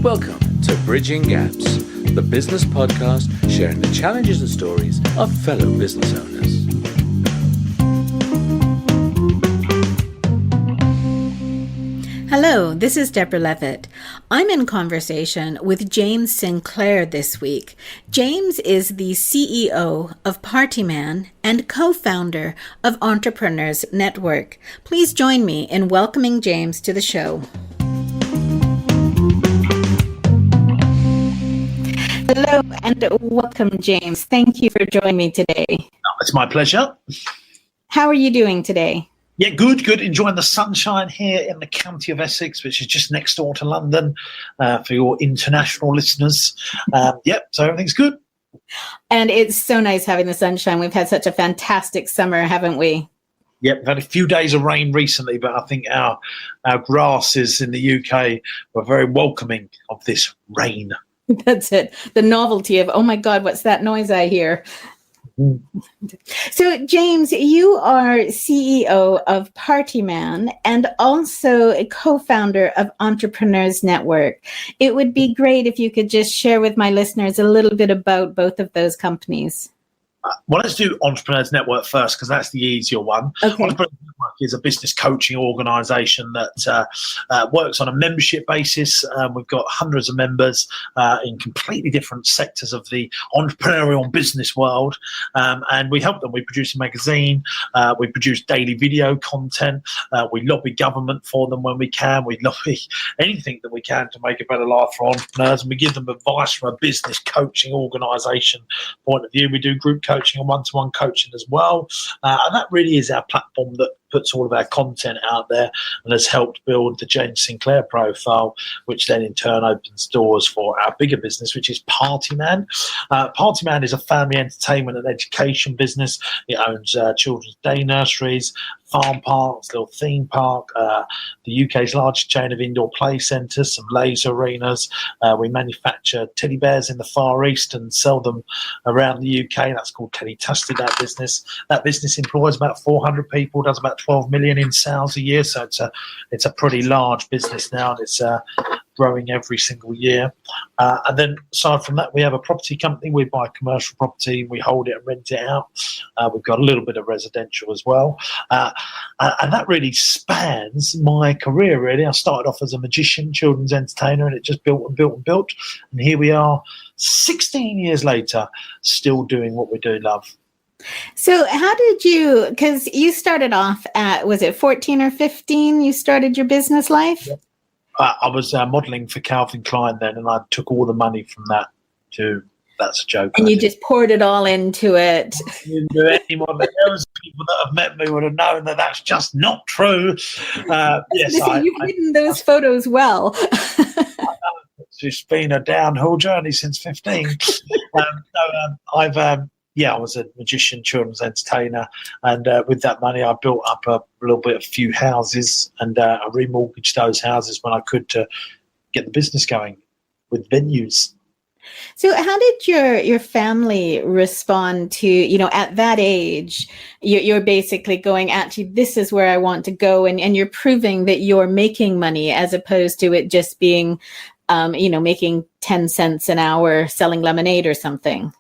Welcome to Bridging Gaps, the business podcast sharing the challenges and stories of fellow business owners. Hello, this is Deborah Levitt. I'm in conversation with James Sinclair this week. James is the CEO of Partyman and co-founder of Entrepreneurs Network. Please join me in welcoming James to the show. Hello and welcome, James. Thank you for joining me today. It's my pleasure. How are you doing today? Yeah, good. Enjoying the sunshine here in the county of Essex, which is just next door to London, for your international listeners. So everything's good. And it's so nice having the sunshine. We've had such a fantastic summer, haven't we? Yep, we've had a few days of rain recently, but I think our grasses in the UK were very welcoming of this rain. That's it. The novelty of, oh my God, what's that noise I hear? So, James, you are CEO of Partyman and also a co-founder of Entrepreneurs Network. It would be great if you could just share with my listeners a little bit about both of those companies. Well, let's do Entrepreneurs Network first because that's the easier one. Okay. Entrepreneurs Network is a business coaching organisation that works on a membership basis. We've got hundreds of members in completely different sectors of the entrepreneurial business world, and we help them. We produce a magazine, we produce daily video content, we lobby government for them when we can, we lobby anything that we can to make a better life for entrepreneurs, and we give them advice from a business coaching organisation point of view. We do group coaching and one-to-one coaching as well, and that really is our platform that puts all of our content out there and has helped build the James Sinclair profile, which then in turn opens doors for our bigger business, which is Partyman. Partyman is a family entertainment and education business. It owns children's day nurseries, farm parks, little theme park, the UK's largest chain of indoor play centres, some laser arenas. We manufacture teddy bears in the Far East and sell them around the UK. That's called Teddy Tasted, that business. That business employs about 400 people, does about 12 million in sales a year. So it's a pretty large business now, and it's growing every single year. And then aside from that, we have a property company. We buy commercial property, we hold it and rent it out. We've got a little bit of residential as well. And that really spans my career, really. I started off as a magician, children's entertainer, and it just built and built and built. And here we are 16 years later, still doing what we do love. So how did you, because you started off at, was it 14 or 15 you started your business life? Yep. I was modelling for Calvin Klein then, and I took all the money from that to, that's a joke. And you just poured it all into it. Anyone that knows, people that have met me would have known that that's just not true. Yes, you've hidden those photos well. It's been a downhill journey since 15. I was a magician, children's entertainer, and with that money I built up a few houses, and I remortgaged those houses when I could to get the business going with venues. So how did your family respond to, at that age, you're basically going, actually, this is where I want to go, and you're proving that you're making money as opposed to it just being, making 10 cents an hour selling lemonade or something?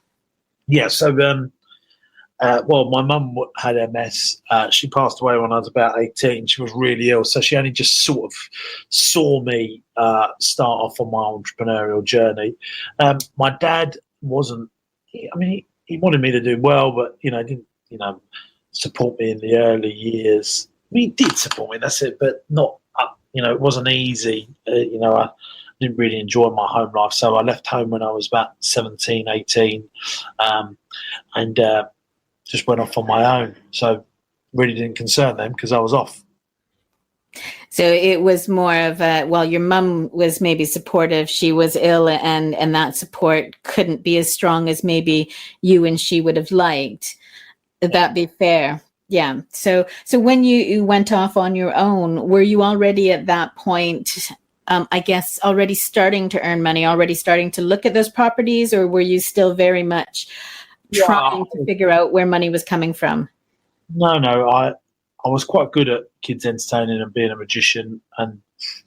Yeah, so, my mum had MS. She passed away when I was about 18. She was really ill, so she only just sort of saw me start off on my entrepreneurial journey. My dad wasn't, he wanted me to do well, but, didn't, support me in the early years. He did support me, that's it, but not, it wasn't easy. I didn't really enjoy my home life, so I left home when I was about 17, 18, and just went off on my own. So really didn't concern them because I was off. So it was more of your mum was maybe supportive. She was ill, and that support couldn't be as strong as maybe you and she would have liked. Would that be fair? Yeah. So when you went off on your own, were you already at that point, I guess, already starting to earn money, already starting to look at those properties, or were you still very much trying to figure out where money was coming from? No, I was quite good at kids entertaining and being a magician, and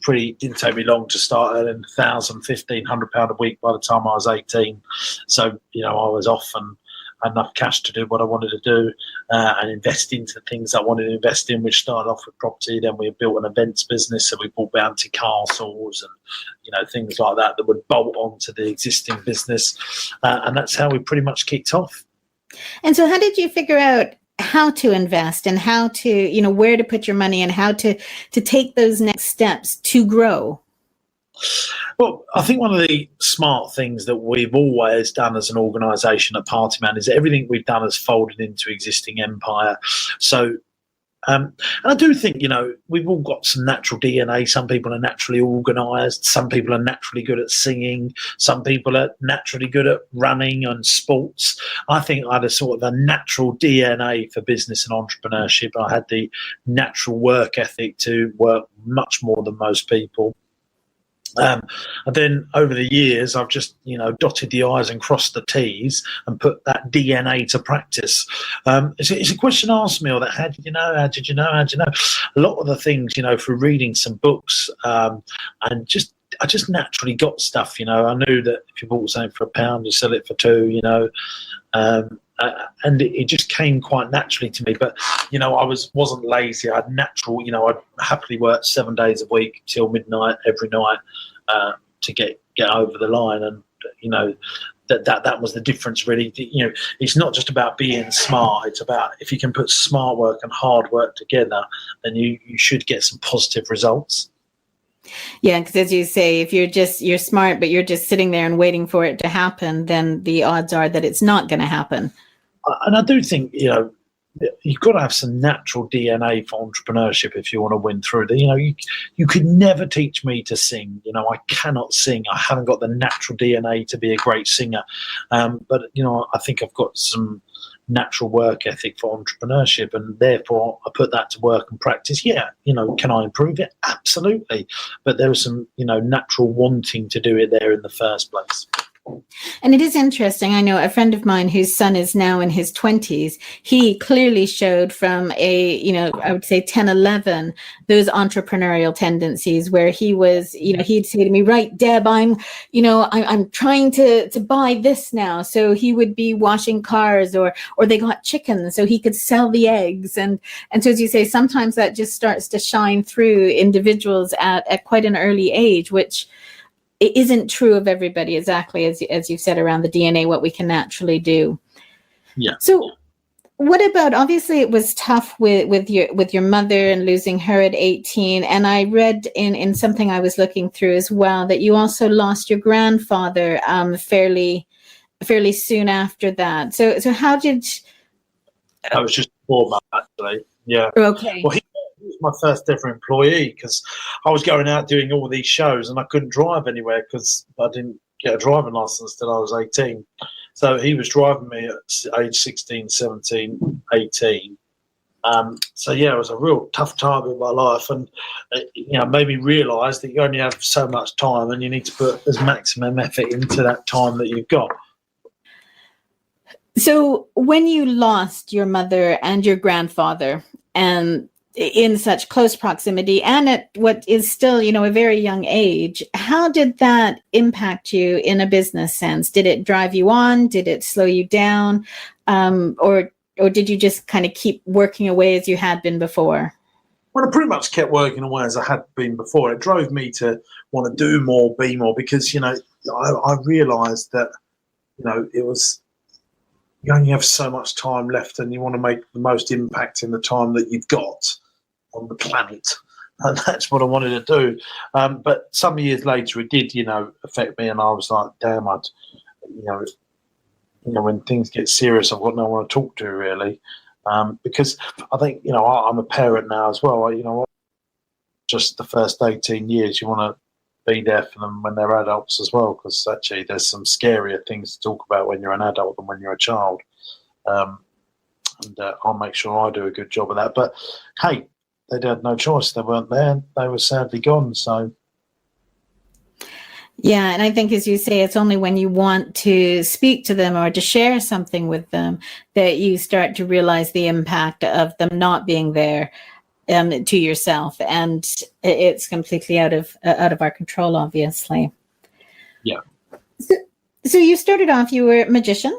didn't take me long to start earning £1,000, £1,500 a week by the time I was 18. So, I was off and had enough cash to do what I wanted to do and invest into things I wanted to invest in, which started off with property. Then we built an events business, so we bought bounty castles and, things like that would bolt onto the existing business. And that's how we pretty much kicked off. And so how did you figure out how to invest and how to, where to put your money and how to take those next steps to grow? Well, I think one of the smart things that we've always done as an organisation at Partyman is everything we've done has folded into existing empire. So, and I do think, we've all got some natural DNA. Some people are naturally organised. Some people are naturally good at singing. Some people are naturally good at running and sports. I think I had a sort of a natural DNA for business and entrepreneurship. I had the natural work ethic to work much more than most people. And then over the years, I've just, dotted the I's and crossed the T's and put that DNA to practice. It's a question asked me, or that, how did you know? How did you know? How did you know? A lot of the things, through reading some books and I just naturally got stuff, I knew that if you bought something for £1, you sell it for £2, and it just came quite naturally to me. But, I wasn't lazy. I had natural, I'd happily work 7 days a week till midnight every night to get over the line. And, that was the difference, really. It's not just about being smart. It's about if you can put smart work and hard work together, then you should get some positive results. Yeah, because as you say, if you're smart, but you're just sitting there and waiting for it to happen, then the odds are that it's not going to happen. And I do think, you've got to have some natural DNA for entrepreneurship if you want to win through. You could never teach me to sing. I cannot sing. I haven't got the natural DNA to be a great singer. But, I think I've got some natural work ethic for entrepreneurship, and therefore I put that to work and practice. Yeah, can I improve it? Absolutely. But there was some, natural wanting to do it there in the first place. And it is interesting. I know a friend of mine whose son is now in his 20s. He clearly showed from I would say 10, 11, those entrepreneurial tendencies where he was, he'd say to me, right, Deb, I'm trying to buy this now. So he would be washing cars or they got chickens so he could sell the eggs. And so as you say, sometimes that just starts to shine through individuals at quite an early age, which it isn't true of everybody, exactly as you've said, around the DNA, what we can naturally do. Yeah. So what about, obviously it was tough with your mother and losing her at 18. And I read in something I was looking through as well, that you also lost your grandfather fairly soon after that. So how did... I was just 4 months, actually. Yeah. Okay. Well, he was my first ever employee because I was going out doing all these shows and I couldn't drive anywhere because I didn't get a driving license till I was 18. So he was driving me at age 16, 17, 18. So, yeah, it was a real tough time in my life, and it made me realise that you only have so much time and you need to put as maximum effort into that time that you've got. So when you lost your mother and your grandfather, and in such close proximity and at what is still, a very young age, how did that impact you in a business sense? Did it drive you on? Did it slow you down? Or did you just kind of keep working away as you had been before? Well, I pretty much kept working away as I had been before. It drove me to want to do more, be more, because, I realised that, it was... You only have so much time left and you want to make the most impact in the time that you've got on the planet. And that's what I wanted to do. But some years later, it did, affect me. And I was like, damn, when things get serious, I've got no one to talk to, really. Because I think, I'm a parent now as well. Just the first 18 years, you want to be there for them when they're adults as well, because actually there's some scarier things to talk about when you're an adult than when you're a child. And I'll make sure I do a good job of that. But hey, they had no choice. They weren't there. They were sadly gone. So yeah, and I think, as you say, it's only when you want to speak to them or to share something with them that you start to realize the impact of them not being there. to yourself, and it's completely out of our control, obviously. Yeah. So you started off, you were a magician.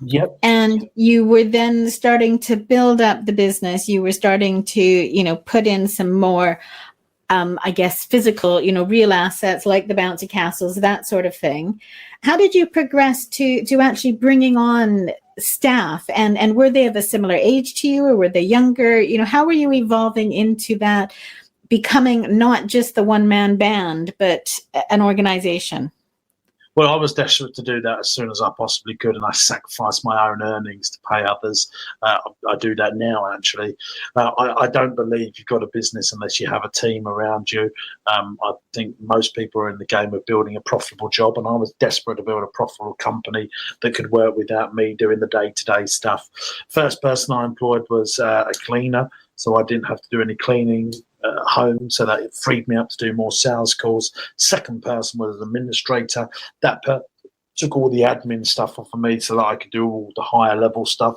Yep. And you were then starting to build up the business. You were starting to, put in some more, I guess, physical, real assets like the bouncy castles, that sort of thing. How did you progress to actually bringing on staff? And were they of a similar age to you, or were they younger? How were you evolving into that, becoming not just the one-man band, but an organization? Well, I was desperate to do that as soon as I possibly could, and I sacrificed my own earnings to pay others. I do that now, actually. I don't believe you've got a business unless you have a team around you. I think most people are in the game of building a profitable job, and I was desperate to build a profitable company that could work without me doing the day-to-day stuff. First person I employed was a cleaner, so I didn't have to do any cleaning home, so that it freed me up to do more sales calls. Second person was an administrator. That took all the admin stuff off of me so that I could do all the higher level stuff.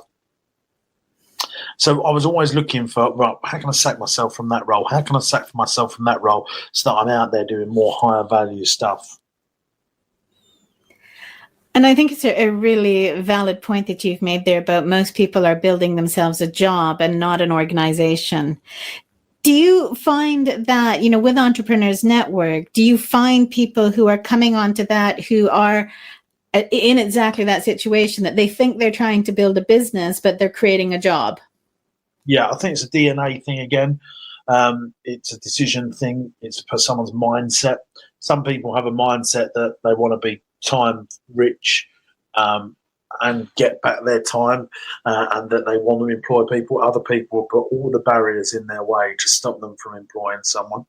So I was always looking for, right, how can I sack myself from that role? How can I sack myself from that role so that I'm out there doing more higher value stuff? And I think it's a really valid point that you've made there about most people are building themselves a job and not an organization. Do you find that, with Entrepreneurs Network, do you find people who are coming onto that who are in exactly that situation, that they think they're trying to build a business, but they're creating a job? Yeah, I think it's a DNA thing again. It's a decision thing. It's for someone's mindset. Some people have a mindset that they want to be time rich, and get back their time, and that they want to employ people. Other people will put all the barriers in their way to stop them from employing someone.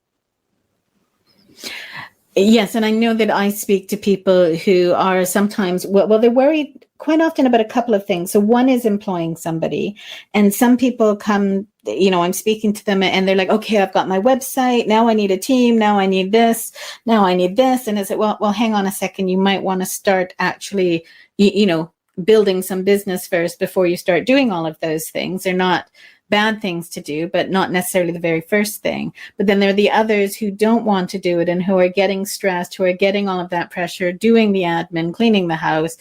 Yes, and I know that I speak to people who are sometimes, well, they're worried quite often about a couple of things. So one is employing somebody, and some people come, I'm speaking to them and they're like, okay, I've got my website. Now I need a team. Now I need this. Now I need this. And is it, well, hang on a second. You might want to start actually, building some business first before you start doing all of those things. They're not bad things to do, but not necessarily the very first thing. But then there are the others who don't want to do it and who are getting stressed, who are getting all of that pressure, doing the admin, cleaning the house,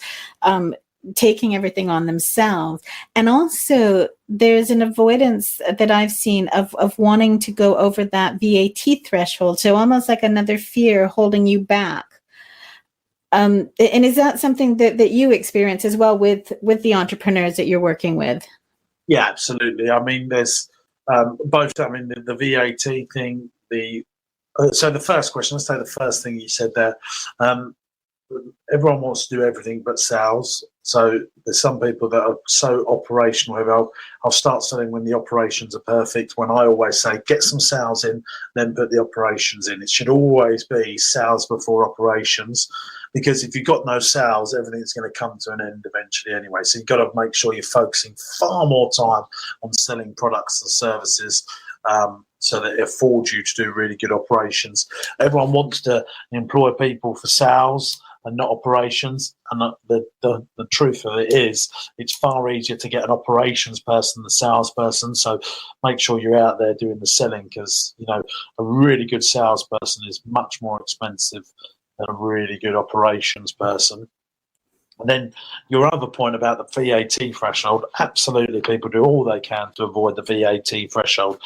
taking everything on themselves. And also there's an avoidance that I've seen of wanting to go over that VAT threshold. So almost like another fear holding you back. And is that something that you experience as well with the entrepreneurs that you're working with? Yeah, absolutely. I mean, there's both. I mean, the VAT thing. So the first question, let's say the first thing you said there. Everyone wants to do everything but sales. So there's some people that are so operational. I'll start selling when the operations are perfect. When I always say, get some sales in, then put the operations in. It should always be sales before operations, because if you've got no sales, everything's going to come to an end eventually anyway. So you've got to make sure you're focusing far more time on selling products and services, so that it affords you to do really good operations. Everyone wants to employ people for sales and not operations. And the truth of it is, it's far easier to get an operations person than a salesperson. So make sure you're out there doing the selling, because a really good salesperson is much more expensive than a really good operations person. And then your other point about the VAT threshold, absolutely, people do all they can to avoid the VAT threshold.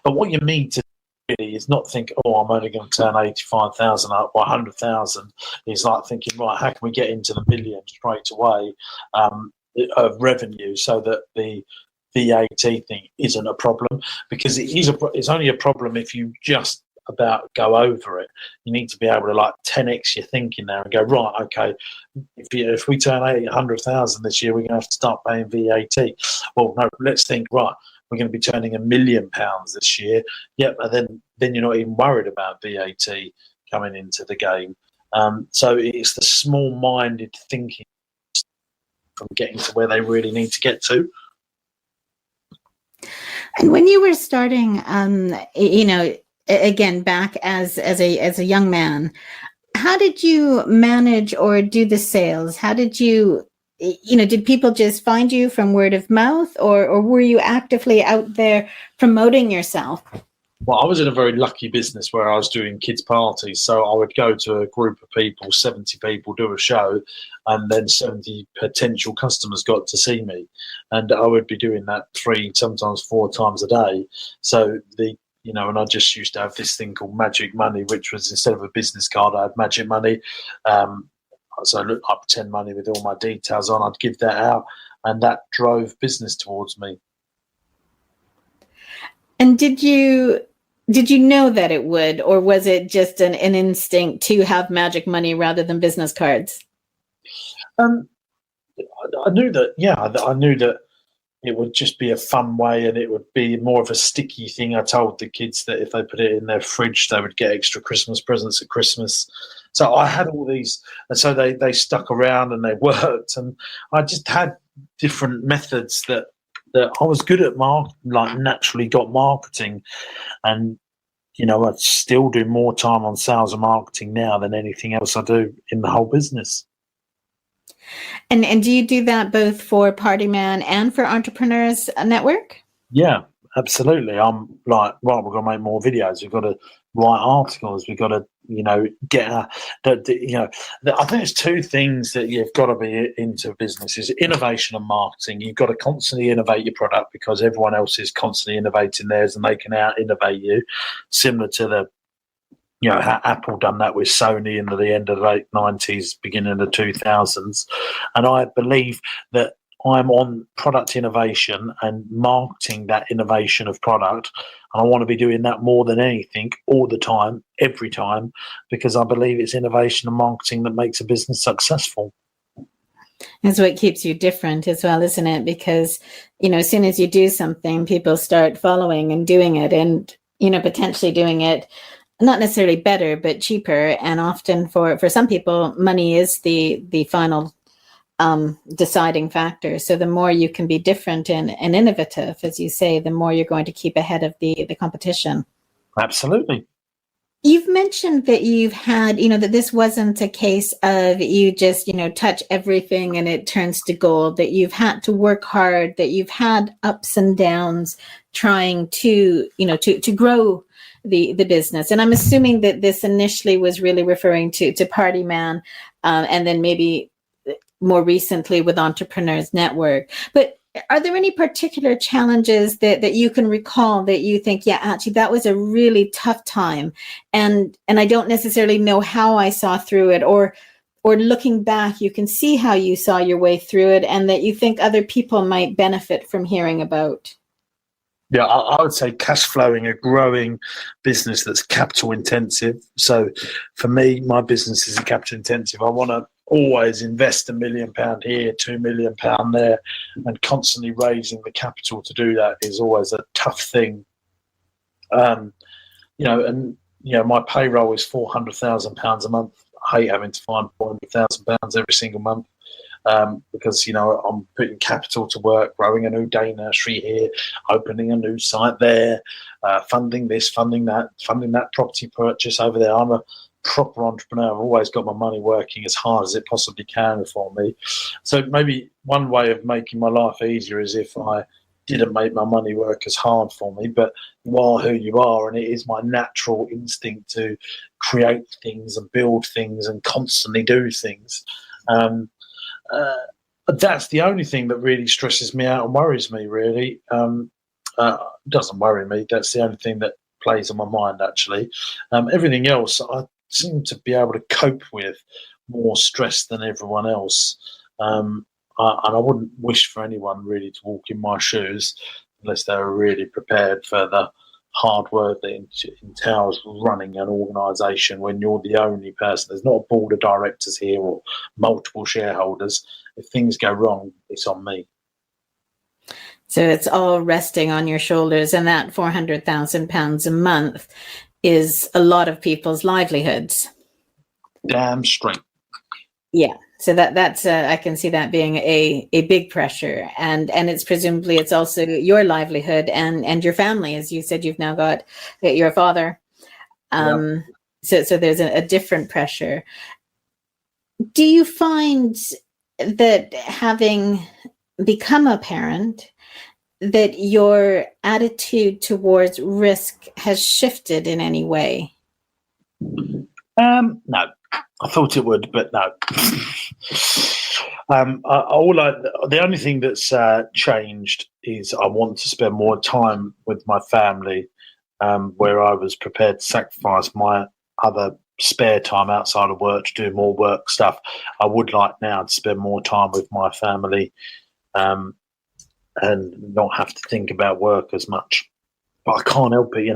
But what you need to really is not think, I'm only going to turn 85,000 up by 100,000. It's like thinking, right, how can we get into the million straight away of revenue, so that the VAT thing isn't a problem? Because it's only a problem if you just about go over it. You need to be able to 10x your thinking there and go, right, okay, if we turn 800,000 this year, we're going to have to start paying VAT. Well, no, let's think, right, we're going to be turning £1 million this year. Yep, and then you're not even worried about VAT coming into the game. So it's the small-minded thinking from getting to where they really need to get to. And when you were starting, again, back as a young man, how did you manage or do the sales? How did you, did people just find you from word of mouth, or were you actively out there promoting yourself? Well, I was in a very lucky business where I was doing kids' parties. So I would go to a group of people, 70 people, do a show, and then 70 potential customers got to see me. And I would be doing that 3, sometimes 4 times a day. So and I just used to have this thing called Magic Money, which was instead of a business card, I had Magic Money. So I looked up 10 money with all my details on. I'd give that out, and that drove business towards me. And did you know that it would, or was it just an instinct to have magic money rather than business cards? I knew that. Yeah, I knew that it would just be a fun way, and it would be more of a sticky thing. I told the kids that if they put it in their fridge, they would get extra Christmas presents at Christmas. So I had all these, and so they stuck around and they worked, and I just had different methods that I was good at. Naturally got marketing, and I still do more time on sales and marketing now than anything else I do in the whole business. And do you do that both for Party Man and for Entrepreneurs Network? Yeah, absolutely. I'm like, right, we've got to make more videos. We've got to write articles. We've got to, get I think there's 2 things that you've got to be into business is innovation and marketing. You've got to constantly innovate your product because everyone else is constantly innovating theirs and they can out-innovate you, similar to how Apple done that with Sony in the end of the late 90s, beginning of the 2000s. And I believe that I'm on product innovation and marketing that innovation of product. And I want to be doing that more than anything, all the time, every time, because I believe it's innovation and marketing that makes a business successful. That's what keeps you different as well, isn't it? Because, as soon as you do something, people start following and doing it and, potentially doing it not necessarily better, but cheaper. And often for some people, money is the final deciding factor. So the more you can be different and innovative, as you say, the more you're going to keep ahead of the competition. Absolutely. You've mentioned that you've had, that this wasn't a case of you just, touch everything and it turns to gold, that you've had to work hard, that you've had ups and downs trying to, to grow the business. And I'm assuming that this initially was really referring to Party Man, and then maybe more recently with Entrepreneurs Network. But are there any particular challenges that you can recall that you think, yeah, actually that was a really tough time, and I don't necessarily know how I saw through it, or looking back, you can see how you saw your way through it, and that you think other people might benefit from hearing about? Yeah, I would say cash flowing, a growing business that's capital intensive. So for me, my business is capital intensive. I want to always invest £1 million here, £2 million there, and constantly raising the capital to do that is always a tough thing. My payroll is £400,000 a month. I hate having to find £400,000 every single month. Because I'm putting capital to work, growing a new day nursery here, opening a new site there, funding this, funding that property purchase over there. I'm a proper entrepreneur. I've always got my money working as hard as it possibly can for me. So maybe one way of making my life easier is if I didn't make my money work as hard for me, but you are who you are, and it is my natural instinct to create things and build things and constantly do things. That's the only thing that really stresses me out and worries me, really. Doesn't worry me. That's the only thing that plays on my mind, actually. Everything else, I seem to be able to cope with more stress than everyone else. And I wouldn't wish for anyone really to walk in my shoes unless they were really prepared for the hard work that entails running an organisation when you're the only person. There's not a board of directors here or multiple shareholders. If things go wrong, it's on me. So it's all resting on your shoulders, and that £400,000 a month is a lot of people's livelihoods. Damn straight. Yeah. So that's I can see that being a big pressure, and it's presumably it's also your livelihood and your family, as you said. You've now got your father, so there's a different pressure. Do you find that having become a parent, that your attitude towards risk has shifted in any way? No, I thought it would, but no. The only thing that's changed is I want to spend more time with my family, where I was prepared to sacrifice my other spare time outside of work to do more work stuff. I would like now to spend more time with my family, and not have to think about work as much. But I can't help it,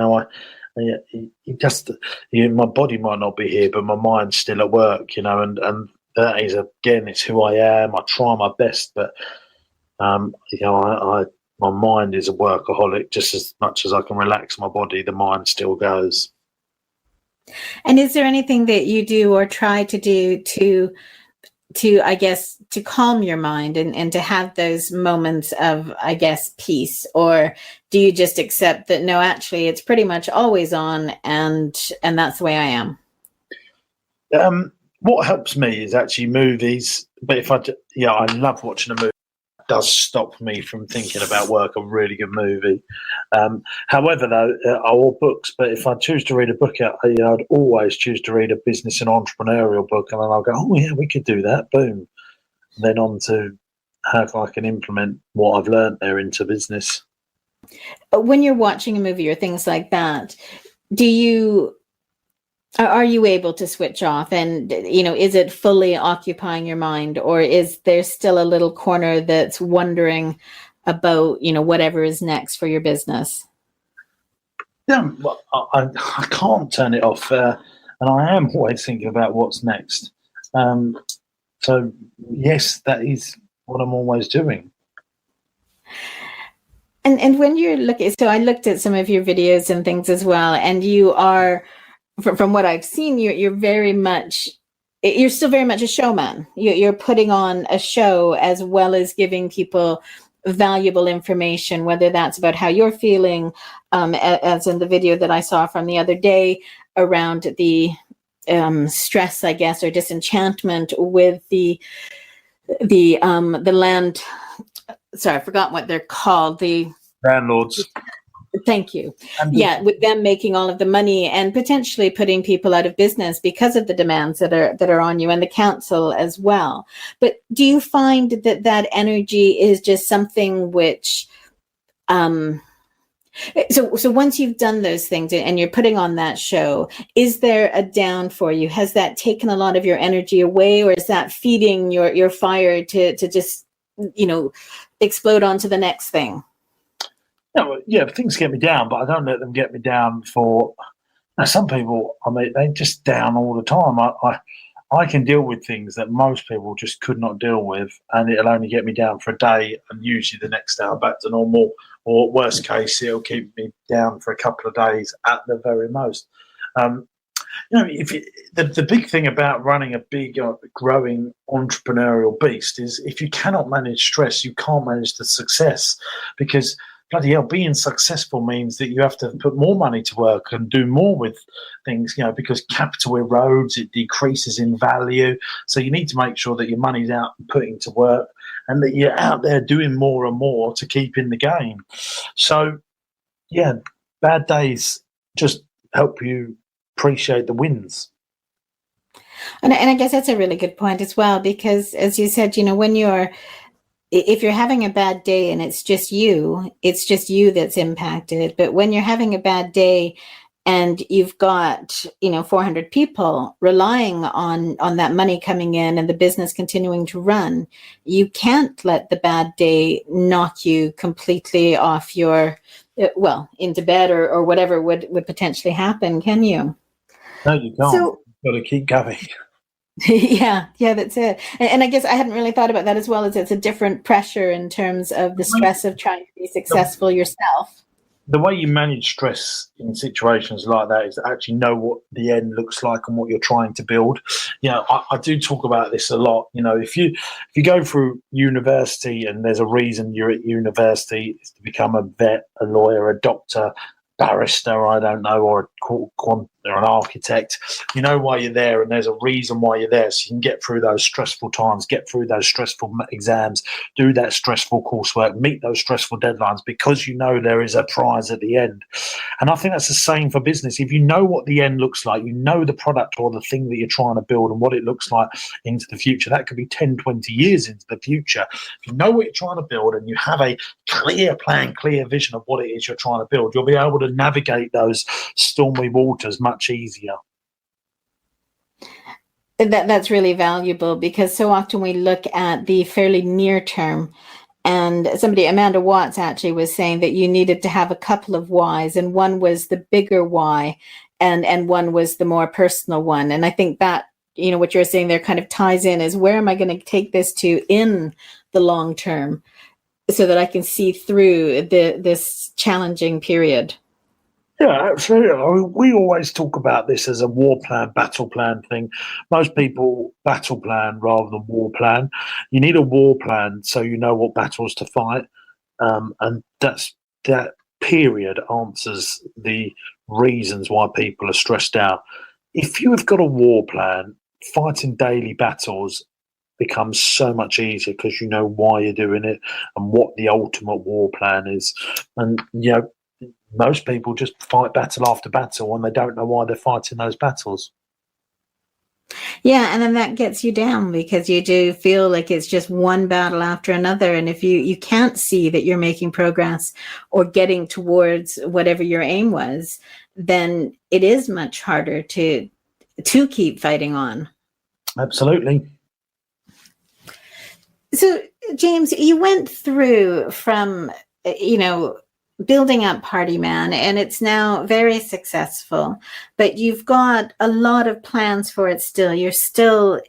my body might not be here, but my mind's still at work, and that is, again, it's who I am. I try my best, but my mind is a workaholic. Just as much as I can relax my body, the mind still goes. And is there anything that you do or try to do to I guess, to calm your mind and to have those moments of, I guess, peace? Or do you just accept that, no, actually, it's pretty much always on, and that's the way I am? What helps me is actually movies. But I love watching a movie. It does stop me from thinking about work. A really good movie. However, though, or books. But if I choose to read a book, I'd always choose to read a business and entrepreneurial book, and then I'll go, oh yeah, we could do that. Boom. And then on to how I can implement what I've learned there into business. When you're watching a movie or things like that, are you able to switch off? And, is it fully occupying your mind, or is there still a little corner that's wondering about, whatever is next for your business? Yeah, well, I can't turn it off, and I am always thinking about what's next. So, yes, that is what I'm always doing. And when you're looking, so I looked at some of your videos and things as well, and you are, from what I've seen, you're still very much a showman. You're putting on a show as well as giving people valuable information, whether that's about how you're feeling, as in the video that I saw from the other day around the stress, I guess, or disenchantment with the land. Sorry, I forgot what they're called. The landlords. Thank you. Yeah, with them making all of the money and potentially putting people out of business because of the demands that are on you, and the council as well. But do you find that energy is just something which, so once you've done those things and you're putting on that show, is there a down for you? Has that taken a lot of your energy away, or is that feeding your fire to just, explode onto the next thing? Yeah, things get me down, but I don't let them get me down for. Now, some people, they just down all the time. I can deal with things that most people just could not deal with, and it'll only get me down for a day, and usually the next day I'm back to normal. Or worst case, it'll keep me down for a couple of days at the very most. The big thing about running a big, growing entrepreneurial beast is if you cannot manage stress, you can't manage the success, because bloody hell, being successful means that you have to put more money to work and do more with things, because capital erodes, it decreases in value. So you need to make sure that your money's out and putting to work, and that you're out there doing more and more to keep in the game. So, yeah, bad days just help you appreciate the wins. And I guess that's a really good point as well, because as you said, if you're having a bad day and it's just you that's impacted. But when you're having a bad day and you've got, 400 people relying on that money coming in and the business continuing to run, you can't let the bad day knock you completely off into bed or whatever would potentially happen, can you? No, you can't. So, you've got to keep going. Yeah, that's it. And I guess I hadn't really thought about that as well, as it's a different pressure in terms of the stress of trying to be successful yourself. The way you manage stress in situations like that is to actually know what the end looks like and what you're trying to build. I do talk about this a lot. If you go through university and there's a reason you're at university, it's to become a vet, a lawyer, a doctor, barrister, I don't know, or they're an architect. You know why you're there, and there's a reason why you're there, so you can get through those stressful times, get through those stressful exams, do that stressful coursework, meet those stressful deadlines, because you know there is a prize at the end. And I think that's the same for business. If you know what the end looks like, you know the product or the thing that you're trying to build and what it looks like into the future. That could be 10, 20 years into the future. If you know what you're trying to build and you have a clear plan, clear vision of what it is you're trying to build, you'll be able to navigate those stormy waters much easier. That's really valuable, because so often we look at the fairly near term. And somebody, Amanda Watts, actually was saying that you needed to have a couple of whys, and one was the bigger why, and one was the more personal one. And I think that, you know, what you're saying there kind of ties in, is where am I going to take this to in the long term, so that I can see through this challenging period. Yeah, absolutely. I mean, we always talk about this as a war plan, battle plan thing. Most people battle plan rather than war plan. You need a war plan so you know what battles to fight, and that period answers the reasons why people are stressed out. If you have got a war plan, fighting daily battles becomes so much easier, because you know why you're doing it and what the ultimate war plan is. And, you know, most people just fight battle after battle and they don't know why they're fighting those battles. Yeah, and then that gets you down, because you do feel like it's just one battle after another. And if you can't see that you're making progress or getting towards whatever your aim was, then it is much harder to keep fighting on. Absolutely. So, James, you went through from, building up Party Man, and it's now very successful, but you've got a lot of plans for it still. You're still,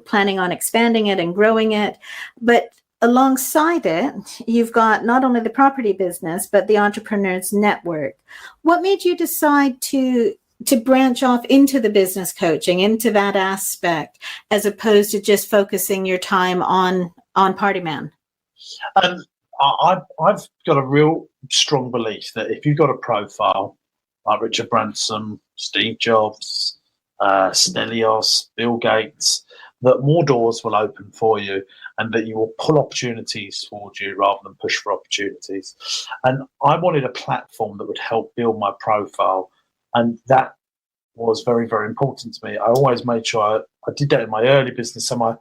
planning on expanding it and growing it, but alongside it, you've got not only the property business, but the Entrepreneurs Network. What made you decide to branch off into the business coaching, into that aspect, as opposed to just focusing your time on Party Man? I've got a real strong belief that if you've got a profile like Richard Branson, Steve Jobs, Stelios, Bill Gates, that more doors will open for you, and that you will pull opportunities towards you rather than push for opportunities. And I wanted a platform that would help build my profile, and that was very, very important to me. I always made sure I did that in my early business. So my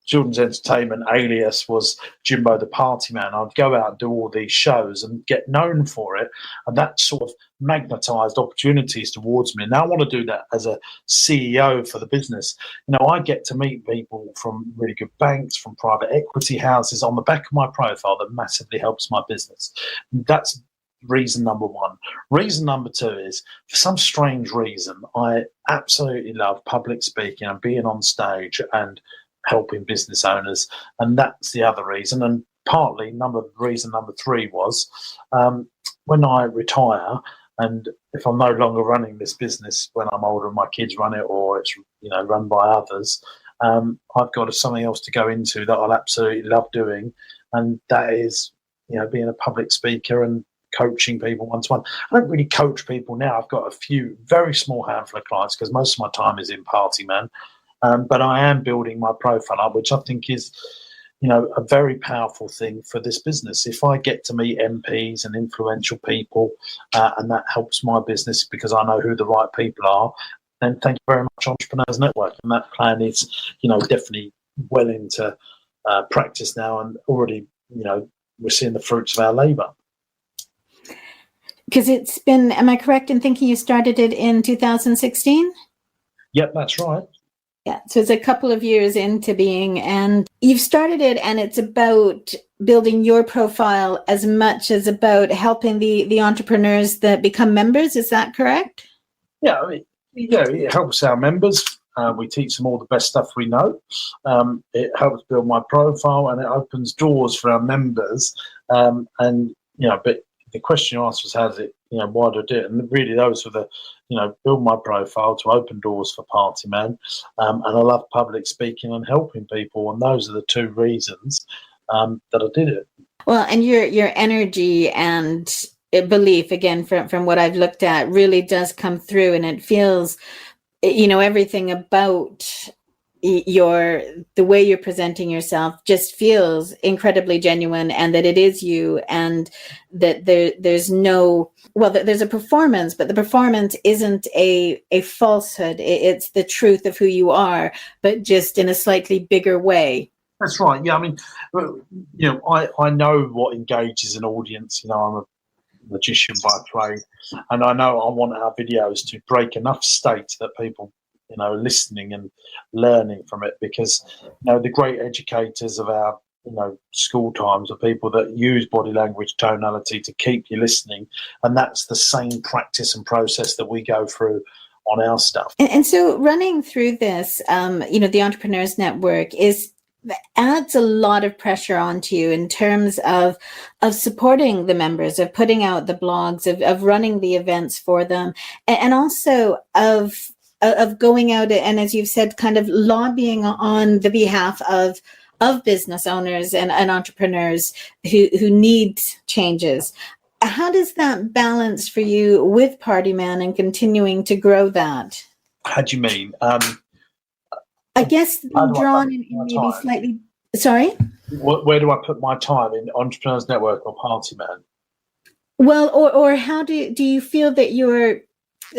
children's entertainment alias was Jimbo the Party Man. I'd go out and do all these shows and get known for it, and that sort of magnetized opportunities towards me. Now I want to do that as a CEO for the business. I get to meet people from really good banks, from private equity houses on the back of my profile. That massively helps my business. That's reason number one. Reason number two is, for some strange reason, I absolutely love public speaking and being on stage and helping business owners, and that's the other reason. And partly reason number three was, when I retire, and if I'm no longer running this business when I'm older and my kids run it, or it's run by others, I've got something else to go into that I'll absolutely love doing, and that is being a public speaker and coaching people one-to-one. I don't really coach people now. I've got a few, very small handful of clients, because most of my time is in Party Man. But I am building my profile up, which I think is, a very powerful thing for this business. If I get to meet MPs and influential people, and that helps my business because I know who the right people are, then thank you very much, Entrepreneurs Network. And that plan is, definitely well into practice now, and already, we're seeing the fruits of our labour. Because it's been, am I correct in thinking you started it in 2016? Yep, that's right. Yeah, so it's a couple of years into being, and you've started it, and it's about building your profile as much as about helping the entrepreneurs that become members. Is that correct? Yeah, it helps our members. We teach them all the best stuff we know. It helps build my profile, and it opens doors for our members. But the question you asked was, how does it, why do I do it? And really, those were the, build my profile to open doors for Party Man. And I love public speaking and helping people. And those are the two reasons that I did it. Well, and your energy and belief, again, from what I've looked at, really does come through, and it feels, everything about the way you're presenting yourself just feels incredibly genuine, and that it is you, and that there's a performance, but the performance isn't a falsehood. It's the truth of who you are, but just in a slightly bigger way. That's right. Yeah, I mean, I know what engages an audience. I'm a magician by trade, and I know I want our videos to break enough state that people, listening and learning from it, because the great educators of our school times are people that use body language, tonality to keep you listening, and that's the same practice and process that we go through on our stuff. And so running through this, the Entrepreneurs Network adds a lot of pressure onto you in terms of supporting the members, of putting out the blogs, of running the events for them, and also of going out and, as you've said, kind of lobbying on the behalf of business owners and entrepreneurs who need changes. How does that balance for you with Party Man and continuing to grow that? How do you mean? I guess being drawn in maybe slightly. Sorry? Where do I put my time, in Entrepreneurs Network or Party Man? Well, or how do you feel that you're...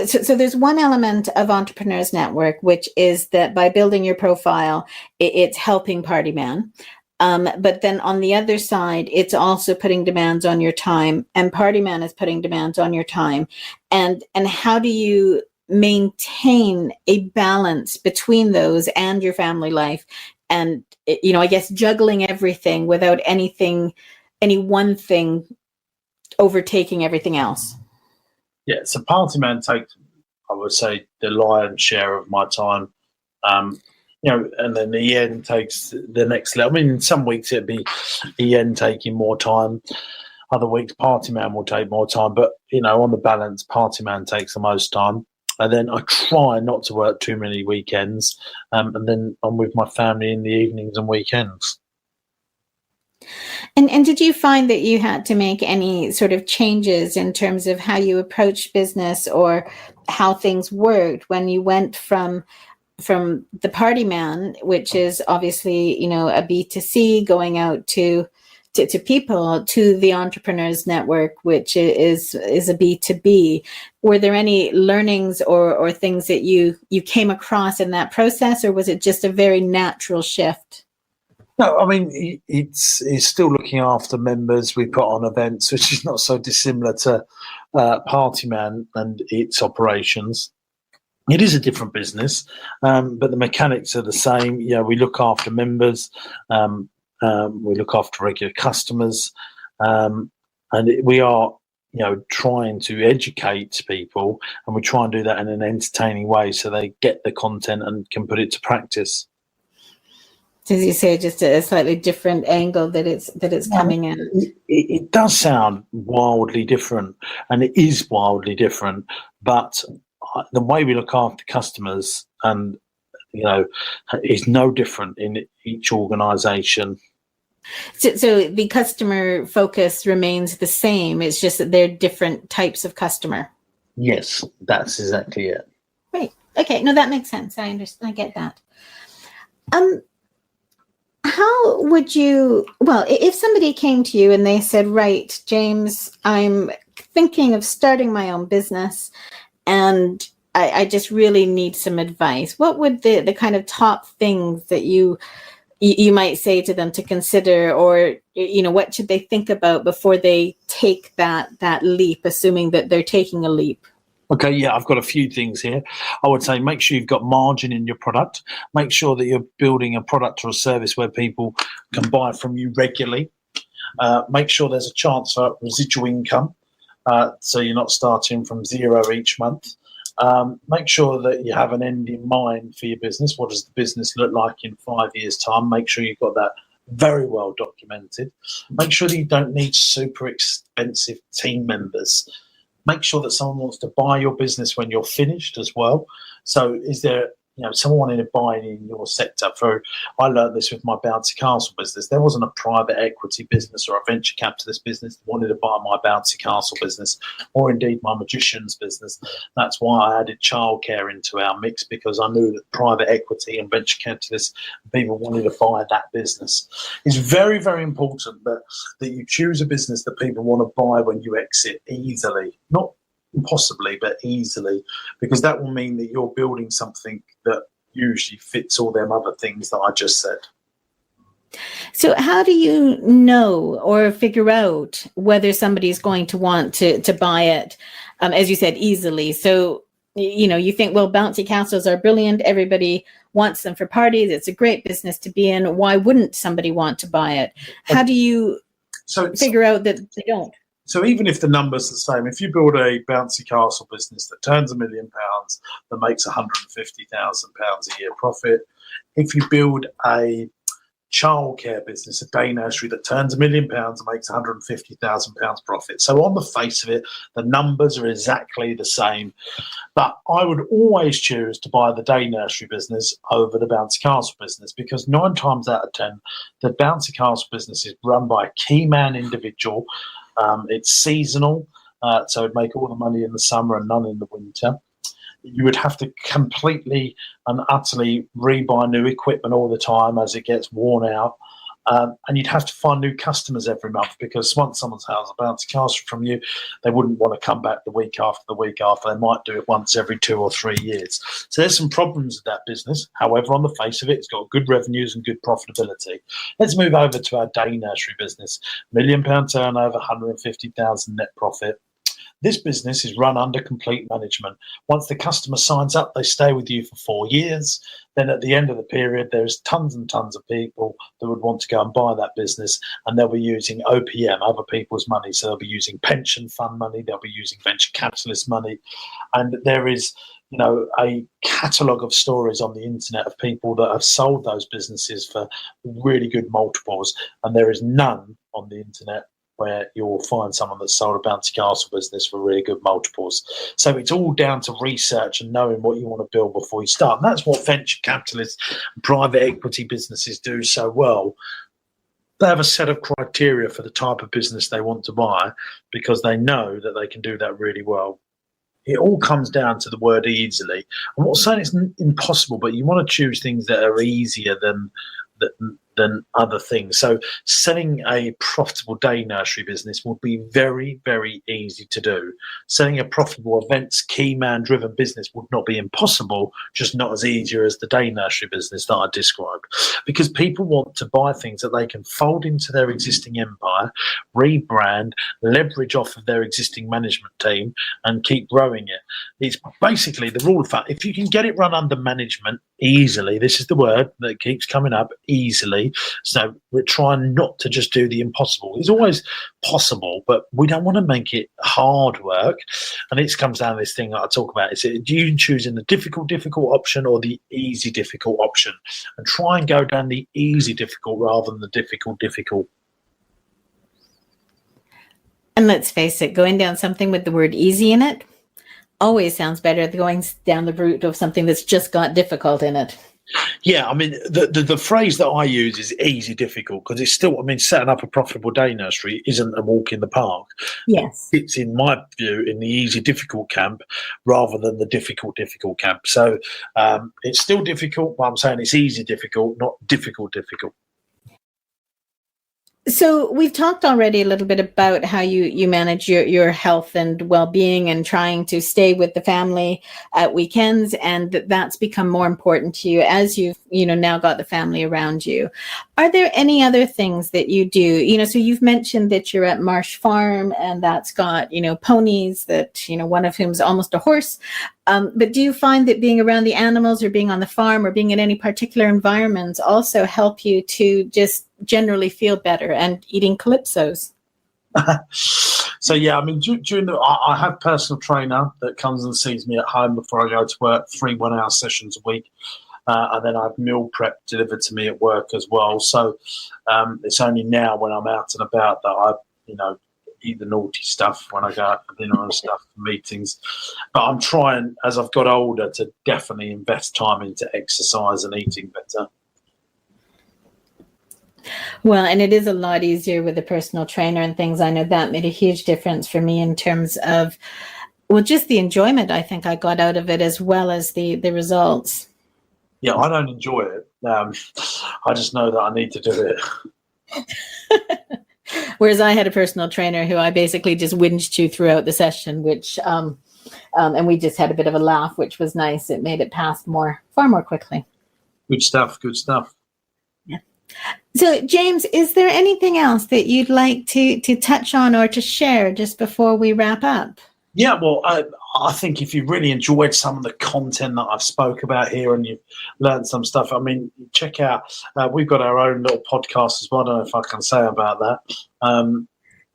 So there's one element of Entrepreneurs Network, which is that by building your profile, it's helping Party Man. But then on the other side, it's also putting demands on your time, and Party Man is putting demands on your time. And how do you maintain a balance between those and your family life? And, I guess juggling everything without any one thing overtaking everything else. Yeah, so Party Man takes, I would say, the lion's share of my time. And then EN takes the next level. I mean, some weeks it'd be EN taking more time. Other weeks, Party Man will take more time. But, on the balance, Party Man takes the most time. And then I try not to work too many weekends. And then I'm with my family in the evenings and weekends. And did you find that you had to make any sort of changes in terms of how you approach business or how things worked when you went from the Party Man, which is obviously, a B2C going out to people, to the Entrepreneurs Network, which is a B2B? Were there any learnings or things that you came across in that process, or was it just a very natural shift? No, I mean, it's still looking after members. We put on events, which is not so dissimilar to Party Man and its operations. It is a different business, but the mechanics are the same. We look after members, we look after regular customers, and we are, trying to educate people, and we try and do that in an entertaining way so they get the content and can put it to practice. As you say, just a slightly different angle that it's coming in. It does sound wildly different, and it is wildly different, but the way we look after customers and is no different in each organization. So the customer focus remains the same. It's just that they're different types of customer. Yes, that's exactly it. Right. Okay. No, that makes sense. I understand. I get that. How would you, if somebody came to you and they said, right, James, I'm thinking of starting my own business and I just really need some advice, what would the kind of top things that you might say to them to consider, or, what should they think about before they take that leap, assuming that they're taking a leap? Okay, yeah, I've got a few things here. I would say make sure you've got margin in your product. Make sure that you're building a product or a service where people can buy from you regularly. Make sure there's a chance for residual income, so you're not starting from zero each month. Make sure that you have an end in mind for your business. What does the business look like in 5 years' time? Make sure you've got that very well documented. Make sure that you don't need super expensive team members. Make sure that someone wants to buy your business when you're finished as well. So is there, someone wanted to buy in your sector. I learned this with my Bouncy Castle business. There wasn't a private equity business or a venture capitalist business that wanted to buy my Bouncy Castle business, or indeed my magician's business. That's why I added childcare into our mix, because I knew that private equity and venture capitalists, people wanted to buy that business. It's very, very important that you choose a business that people want to buy when you exit easily, not impossibly, but easily, because that will mean that you're building something that usually fits all them other things that I just said. So how do you know or figure out whether somebody's going to want to buy it, as you said, easily? So, you think, well, bouncy castles are brilliant. Everybody wants them for parties. It's a great business to be in. Why wouldn't somebody want to buy it? How do you figure out that they don't? So even if the number's the same, if you build a bouncy castle business that turns £1 million, that makes £150,000 a year profit, if you build a childcare business, a day nursery that turns £1 million and makes £150,000 profit. So on the face of it, the numbers are exactly the same. But I would always choose to buy the day nursery business over the bouncy castle business, because 9 times out of 10, the bouncy castle business is run by a key man individual. It's seasonal, so it'd make all the money in the summer and none in the winter. You would have to completely and utterly rebuy new equipment all the time as it gets worn out. And you'd have to find new customers every month, because once someone's house a bouncy castle from you, they wouldn't want to come back the week after the week after. They might do it once every 2 or 3 years. So there's some problems with that business. However, on the face of it, it's got good revenues and good profitability. Let's move over to our day nursery business. £1 million turnover, 150,000 net profit. This business is run under complete management. Once the customer signs up, they stay with you for 4 years. Then at the end of the period, there's tons and tons of people that would want to go and buy that business, and they'll be using OPM, other people's money. So they'll be using pension fund money, they'll be using venture capitalist money. And there is, a catalogue of stories on the internet of people that have sold those businesses for really good multiples, and there is none on the internet where you'll find someone that's sold a bouncy castle business for really good multiples. So it's all down to research and knowing what you want to build before you start. And that's what venture capitalists and private equity businesses do so well. They have a set of criteria for the type of business they want to buy, because they know that they can do that really well. It all comes down to the word easily. I'm not saying it's impossible, but you want to choose things that are easier than other things. So selling a profitable day nursery business would be very, very easy to do. Selling a profitable events key man driven business would not be impossible, just not as easy as the day nursery business that I described, because people want to buy things that they can fold into their existing empire, rebrand, leverage off of their existing management team and keep growing it. It's basically the rule of thumb. If you can get it run under management easily, this is the word that keeps coming up, easily. So we're trying not to just do the impossible. It's always possible, but we don't want to make it hard work. And it comes down to this thing that I talk about. Is it, do you choosing the difficult option or the easy difficult option? And try and go down the easy difficult rather than the difficult. And let's face it, going down something with the word easy in it always sounds better than going down the route of something that's just got difficult in it. Yeah, I mean, the phrase that I use is easy difficult, because it's still, setting up a profitable day nursery isn't a walk in the park. Yes. It's, in my view, in the easy difficult camp rather than the difficult camp. So it's still difficult, but I'm saying it's easy difficult, not difficult. So we've talked already a little bit about how you manage your health and well-being and trying to stay with the family at weekends, and that's become more important to you as you've now got the family around you. Are there any other things that you do? So you've mentioned that you're at Marsh Farm, and that's got ponies that one of whom's almost a horse. But do you find that being around the animals or being on the farm or being in any particular environments also help you to just generally feel better, and eating calypsos? So yeah, I have personal trainer that comes and sees me at home before I go to work, 3 1-hour sessions a week. And then I have meal prep delivered to me at work as well. So it's only now when I'm out and about that I, eat the naughty stuff when I go out for dinner and stuff, meetings. But I'm trying, as I've got older, to definitely invest time into exercise and eating better. Well, and it is a lot easier with a personal trainer and things. I know that made a huge difference for me in terms of, well, just the enjoyment I think I got out of it, as well as the results. Yeah, I don't enjoy it. I just know that I need to do it. Whereas I had a personal trainer who I basically just whinged to throughout the session, which, and we just had a bit of a laugh, which was nice. It made it pass far more quickly. Good stuff. Good stuff. Yeah. So, James, is there anything else that you'd like to touch on or to share just before we wrap up? Yeah, well, I think if you really enjoyed some of the content that I've spoke about here and you've learned some stuff, I mean, check out, we've got our own little podcast as well. I don't know if I can say about that.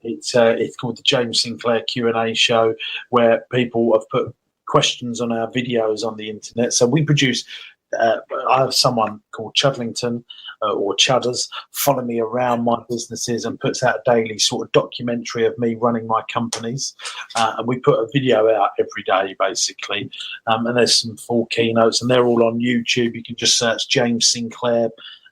It's called the James Sinclair Q&A show, where people have put questions on our videos on the internet. So we produce, I have someone called Chudlington, or Chudders, follow me around my businesses and puts out a daily sort of documentary of me running my companies. And we put a video out every day, basically. And there's some full keynotes, and they're all on YouTube. You can just search James Sinclair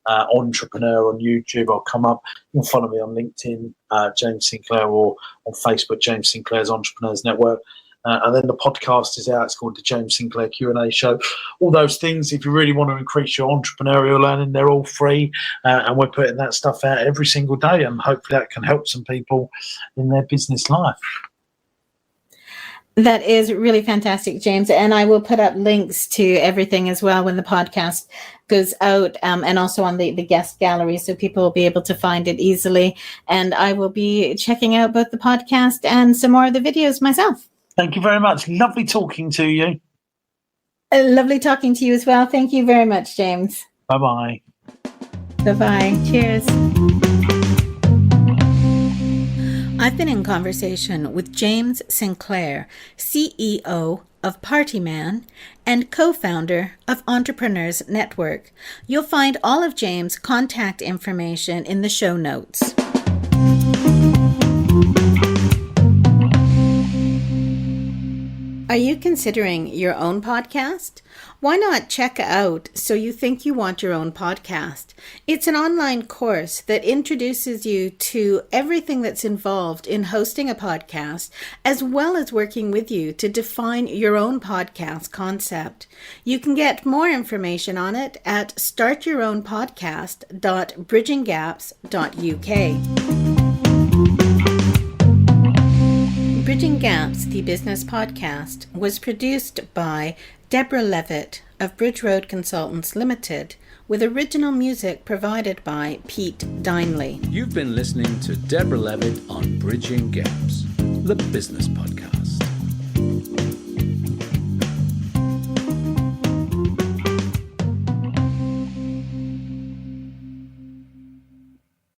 Entrepreneur on YouTube. I'll come up. You can follow me on LinkedIn, James Sinclair, or on Facebook, James Sinclair's Entrepreneurs Network. And then the podcast is out. It's called the James Sinclair Q&A show. All those things, if you really want to increase your entrepreneurial learning, they're all free. And we're putting that stuff out every single day. And hopefully that can help some people in their business life. That is really fantastic, James. And I will put up links to everything as well when the podcast goes out, and also on the guest gallery, so people will be able to find it easily. And I will be checking out both the podcast and some more of the videos myself. Thank you very much. Lovely talking to you. Lovely talking to you as well. Thank you very much, James. Bye-bye. Bye-bye. Cheers. I've been in conversation with James Sinclair, CEO of Partyman and co-founder of Entrepreneurs Network. You'll find all of James' contact information in the show notes. Are you considering your own podcast? Why not check out So You Think You Want Your Own Podcast? It's an online course that introduces you to everything that's involved in hosting a podcast, as well as working with you to define your own podcast concept. You can get more information on it at startyourownpodcast.bridginggaps.uk. Bridging Gaps, the business podcast, was produced by Deborah Levitt of Bridge Road Consultants Limited, with original music provided by Pete Dineley. You've been listening to Deborah Levitt on Bridging Gaps, the business podcast.